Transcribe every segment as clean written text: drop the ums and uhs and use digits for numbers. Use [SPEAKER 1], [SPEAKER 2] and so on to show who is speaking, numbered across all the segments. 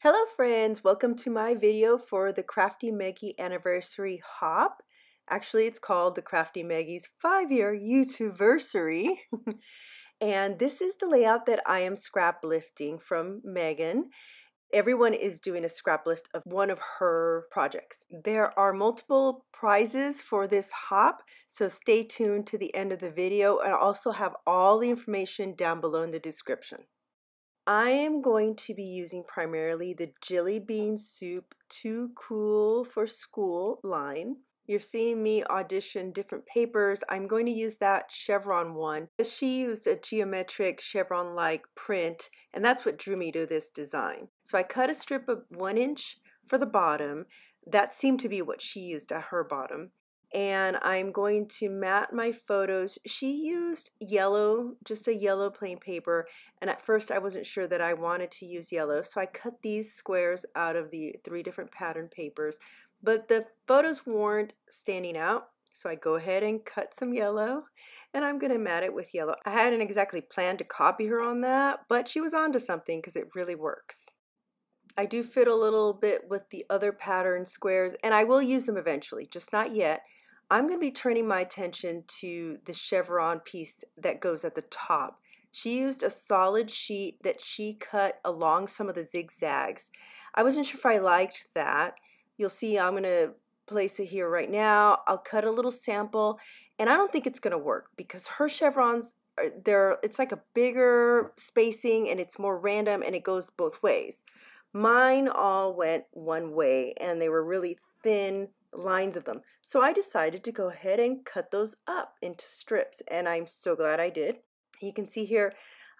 [SPEAKER 1] Hello friends, welcome to my video for the Crafty Meggy anniversary hop. Actually, it's called the Crafty Meggy's 5-year YouTubeversary. And this is the layout that I am scrap lifting from Megan. Everyone is doing a scrap lift of one of her projects. There are multiple prizes for this hop, so stay tuned to the end of the video, and I also have all the information down below in the description. I am going to be using primarily the Jelly Bean Soup Too Cool for School line. You're seeing me audition different papers. I'm going to use that chevron one. She used a geometric chevron-like print, and that's what drew me to this design. So I cut a strip of 1 inch for the bottom. That seemed to be what she used at her bottom. And I'm going to mat my photos. She used yellow, just a yellow plain paper, and at first I wasn't sure that I wanted to use yellow, so I cut these squares out of the 3 different pattern papers, but the photos weren't standing out, so I go ahead and cut some yellow, and I'm going to mat it with yellow. I hadn't exactly planned to copy her on that, but she was onto something because it really works. I do fit a little bit with the other pattern squares, and I will use them eventually, just not yet. I'm going to be turning my attention to the chevron piece that goes at the top. She used a solid sheet that she cut along some of the zigzags. I wasn't sure if I liked that. You'll see I'm going to place it here right now. I'll cut a little sample, and I don't think it's going to work because her chevrons, it's like a bigger spacing and it's more random and it goes both ways. Mine all went one way and they were really thin lines of them. So I decided to go ahead and cut those up into strips, and I'm so glad I did. You can see here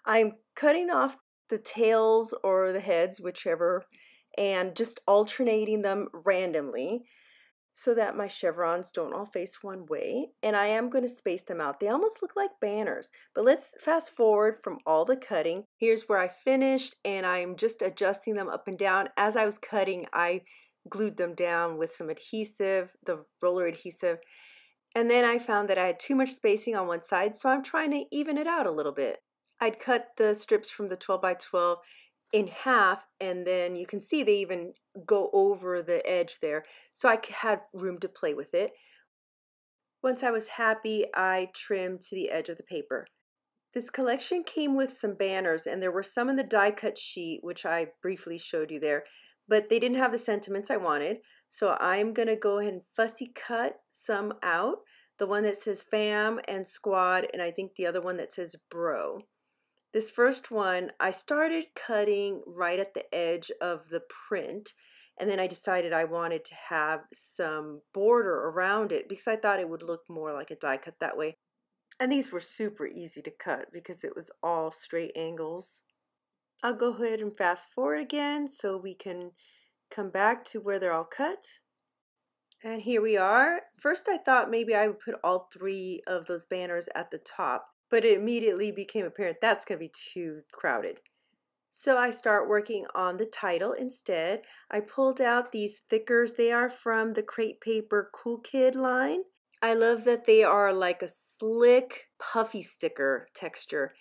[SPEAKER 1] I'm cutting off the tails or the heads, whichever, and just alternating them randomly so that my chevrons don't all face one way, and I am going to space them out. They almost look like banners, but let's fast forward from all the cutting. Here's where I finished, and I'm just adjusting them up and down. As I was cutting, I glued them down with some adhesive, the roller adhesive, and then I found that I had too much spacing on one side, so I'm trying to even it out a little bit. I'd cut the strips from the 12 by 12 in half, and then you can see they even go over the edge there, so I had room to play with it. Once I was happy, I trimmed to the edge of the paper. This collection came with some banners, and there were some in the die cut sheet, which I briefly showed you there, but they didn't have the sentiments I wanted, so I'm going to go ahead and fussy cut some out. The one that says fam and squad, and I think the other one that says bro. This first one, I started cutting right at the edge of the print, and then I decided I wanted to have some border around it because I thought it would look more like a die cut that way. And these were super easy to cut because it was all straight angles. I'll go ahead and fast forward again so we can come back to where they're all cut. And here we are. First I thought maybe I would put all 3 of those banners at the top, but it immediately became apparent that's going to be too crowded. So I start working on the title instead. I pulled out these thickers. They are from the Crate Paper Cool Kid line. I love that they are like a slick, puffy sticker texture.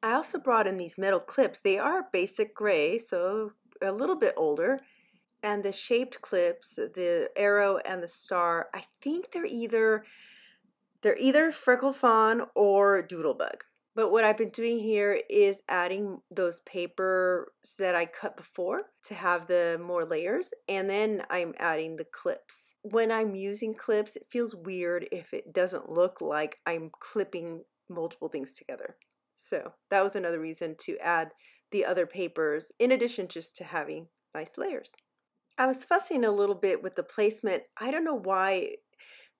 [SPEAKER 1] I also brought in these metal clips. They are basic gray, so a little bit older. And the shaped clips, the arrow and the star, I think they're either Freckle Fawn or Doodlebug. But what I've been doing here is adding those papers that I cut before to have the more layers, and then I'm adding the clips. When I'm using clips, it feels weird if it doesn't look like I'm clipping multiple things together. So that was another reason to add the other papers in addition just to having nice layers. I was fussing a little bit with the placement. I don't know why.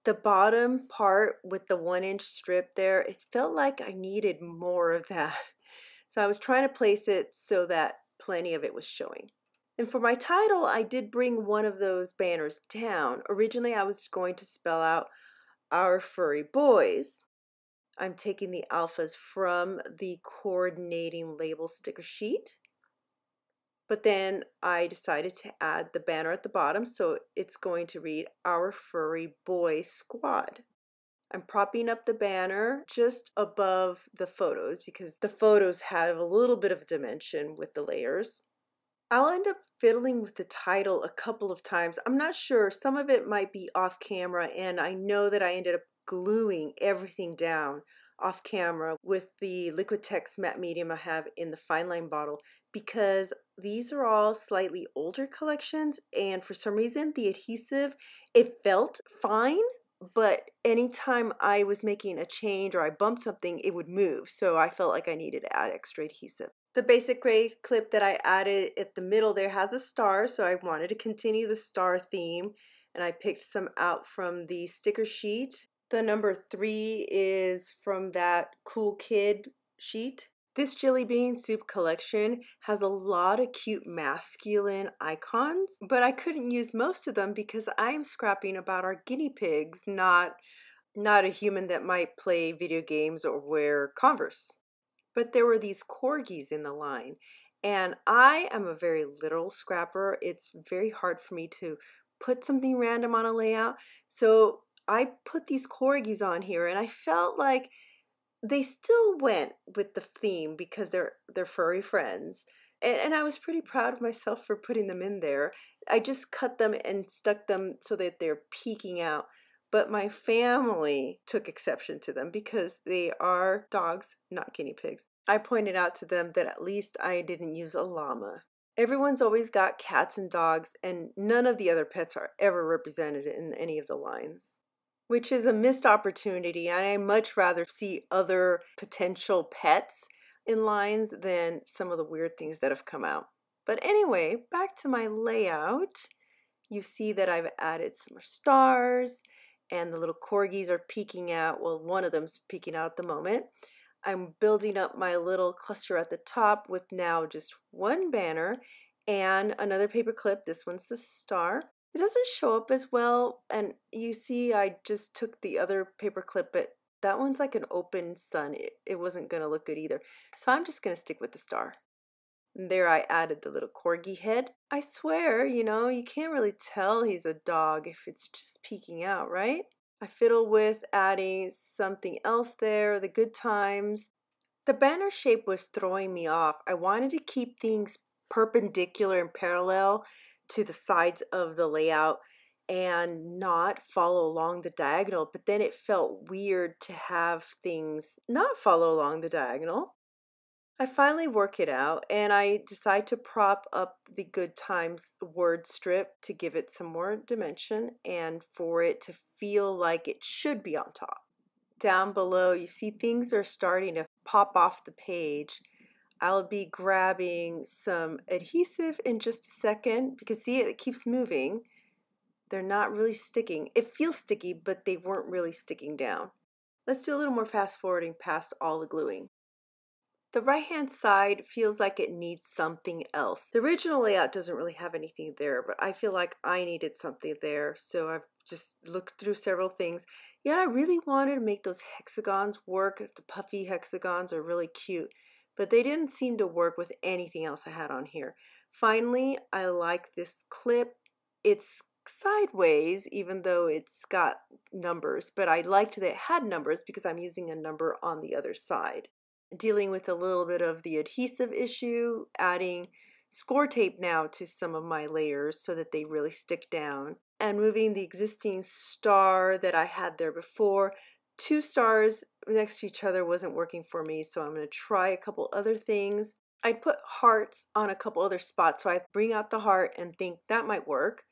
[SPEAKER 1] The bottom part with the 1 inch strip there, it felt like I needed more of that. So I was trying to place it so that plenty of it was showing. And for my title, I did bring one of those banners down. Originally, I was going to spell out Our Furry Boys. I'm taking the alphas from the coordinating label sticker sheet. But then I decided to add the banner at the bottom, so it's going to read Our Furry Boy Squad. I'm propping up the banner just above the photos because the photos have a little bit of dimension with the layers. I'll end up fiddling with the title a couple of times. I'm not sure. Some of it might be off camera, and I know that I ended up gluing everything down off camera with the Liquitex matte medium I have in the fine line bottle because these are all slightly older collections, and for some reason the adhesive, it felt fine, but anytime I was making a change or I bumped something, it would move. So I felt like I needed to add extra adhesive. The basic gray clip that I added at the middle there has a star, so I wanted to continue the star theme, and I picked some out from the sticker sheet. The number 3 is from that Cool Kid sheet. This Jelly Bean Soup collection has a lot of cute masculine icons, but I couldn't use most of them because I'm scrapping about our guinea pigs, not a human that might play video games or wear Converse. But there were these corgis in the line, and I am a very literal scrapper. It's very hard for me to put something random on a layout. So I put these corgis on here, and I felt like they still went with the theme because they're furry friends. And I was pretty proud of myself for putting them in there. I just cut them and stuck them so that they're peeking out. But my family took exception to them because they are dogs, not guinea pigs. I pointed out to them that at least I didn't use a llama. Everyone's always got cats and dogs, and none of the other pets are ever represented in any of the lines, which is a missed opportunity. I much rather see other potential pets in lines than some of the weird things that have come out. But anyway, back to my layout. You see that I've added some more stars, and the little corgis are peeking out. Well, one of them's peeking out at the moment. I'm building up my little cluster at the top with now just one banner and another paper clip. This one's the star. It doesn't show up as well, and you see I just took the other paper clip, but that one's like an open sun. It wasn't going to look good either. So I'm just going to stick with the star. And there I added the little corgi head. I swear, you can't really tell he's a dog if it's just peeking out, right? I fiddle with adding something else there, the good times. The banner shape was throwing me off. I wanted to keep things perpendicular and parallel to the sides of the layout and not follow along the diagonal, but then it felt weird to have things not follow along the diagonal. I finally work it out, and I decide to prop up the good times word strip to give it some more dimension and for it to feel like it should be on top. Down below, you see things are starting to pop off the page. I'll be grabbing some adhesive in just a second because see, it keeps moving. They're not really sticking. It feels sticky, but they weren't really sticking down. Let's do a little more fast forwarding past all the gluing. The right-hand side feels like it needs something else. The original layout doesn't really have anything there, but I feel like I needed something there, so I've just looked through several things. Yeah, I really wanted to make those hexagons work. The puffy hexagons are really cute, but they didn't seem to work with anything else I had on here. Finally, I like this clip. It's sideways, even though it's got numbers, but I liked that it had numbers because I'm using a number on the other side. Dealing with a little bit of the adhesive issue, adding score tape now to some of my layers so that they really stick down, and moving the existing star that I had there before. 2 stars next to each other wasn't working for me, so I'm going to try a couple other things. I put hearts on a couple other spots, so I bring out the heart and think that might work.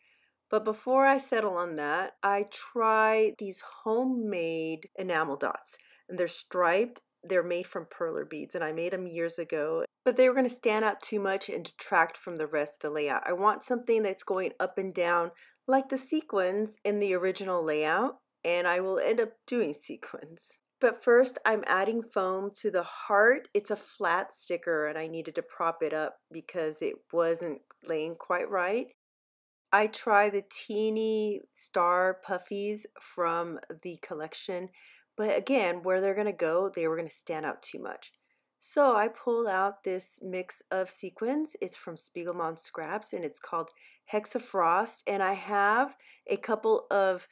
[SPEAKER 1] But before I settle on that, I try these homemade enamel dots, and they're striped. They're made from perler beads, and I made them years ago, but they were going to stand out too much and detract from the rest of the layout. I want something that's going up and down like the sequins in the original layout, and I will end up doing sequins. But first, I'm adding foam to the heart. It's a flat sticker, and I needed to prop it up because it wasn't laying quite right. I try the teeny star puffies from the collection, but again, where they're going to go, they were going to stand out too much. So I pulled out this mix of sequins. It's from Spiegelmom Scraps, and it's called Hexa Frost, and I have a couple of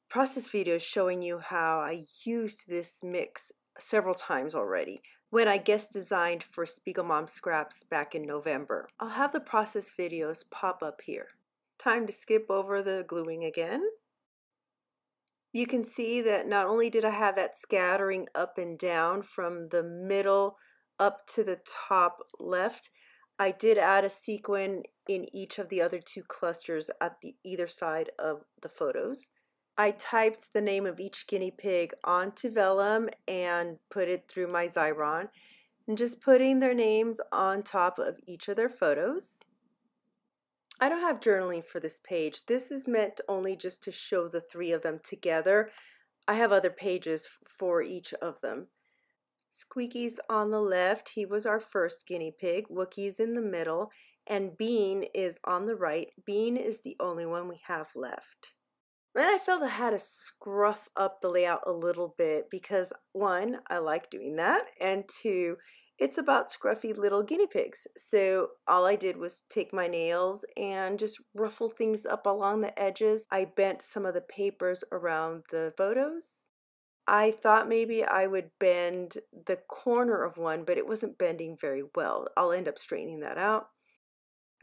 [SPEAKER 1] process videos showing you how I used this mix several times already. when I guest designed for Spiegel Mom Scraps back in November. I'll have the process videos pop up here. Time to skip over the gluing again. You can see that not only did I have that scattering up and down from the middle up to the top left, I did add a sequin in each of the other two clusters at either side of the photos. I typed the name of each guinea pig onto vellum and put it through my Xyron, and just putting their names on top of each of their photos. I don't have journaling for this page. This is meant only just to show the three of them together. I have other pages for each of them. Squeaky's on the left. He was our first guinea pig. Wookie's in the middle, and Bean is on the right. Bean is the only one we have left. Then I felt I had to scruff up the layout a little bit because, one, I like doing that, and two, it's about scruffy little guinea pigs. So all I did was take my nails and just ruffle things up along the edges. I bent some of the papers around the photos. I thought maybe I would bend the corner of one, but it wasn't bending very well. I'll end up straightening that out.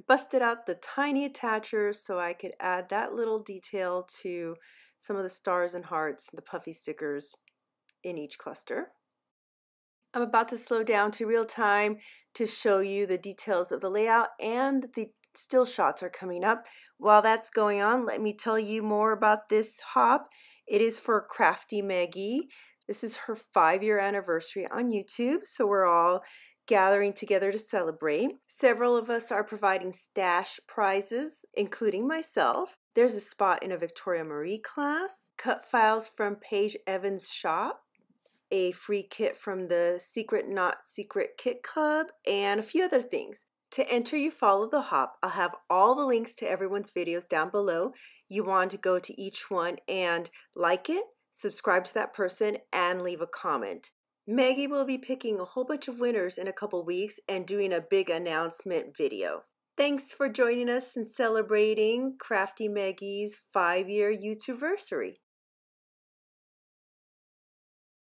[SPEAKER 1] Busted out the tiny attachers so I could add that little detail to some of the stars and hearts, the puffy stickers in each cluster. I'm about to slow down to real time to show you the details of the layout, and the still shots are coming up. While that's going on, let me tell you more about this hop. It is for Crafty Meggy. This is her 5-year anniversary on YouTube, so we're all gathering together to celebrate. Several of us are providing stash prizes, including myself. There's a spot in a Victoria Marie class, cut files from Paige Evans' shop, a free kit from the Secret Not Secret Kit Club, and a few other things. To enter, you follow the hop. I'll have all the links to everyone's videos down below. You want to go to each one and like it, subscribe to that person, and leave a comment. Meggy will be picking a whole bunch of winners in a couple weeks and doing a big announcement video. Thanks for joining us in celebrating Crafty Meggy's 5-year YouTubeversary.